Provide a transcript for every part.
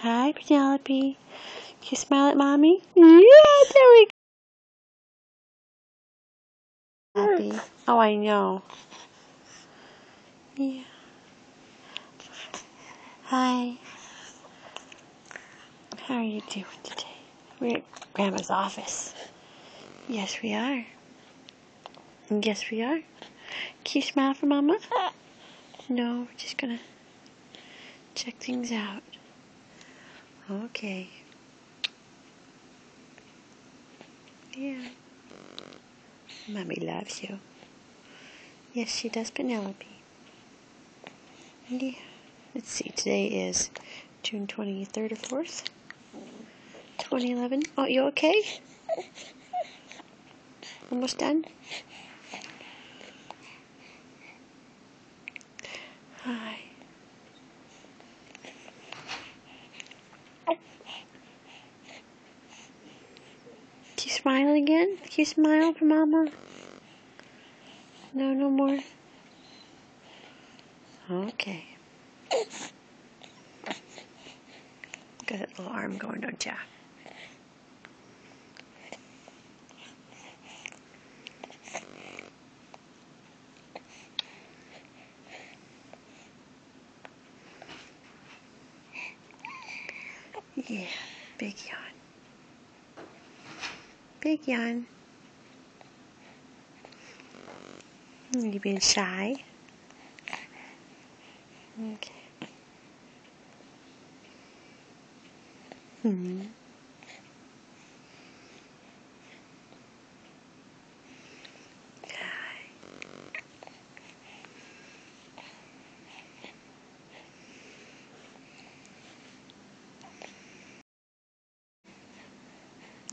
Hi, Penelope. Can you smile at Mommy? Yeah, there we go. Happy. Oh, I know. Yeah. Hi. How are you doing today? We're at Grandma's office. Yes, we are. Yes, we are. Can you smile for Mama? No, we're just gonna check things out. Okay. Yeah. Mommy loves you. Yes, she does, Penelope. Yeah. Let's see, today is June 23rd or 4th, 2011. Oh, you okay? Almost done? Hi. Can you smile again? Can you smile for Mama? No, no more? Okay. Got that little arm going, don't ya? Yeah, big yawn. Big yawn. You being shy? Okay. Hmm.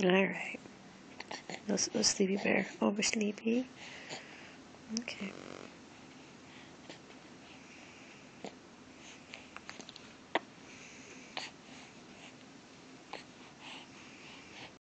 Alright. Little sleepy bear. Over sleepy. Okay.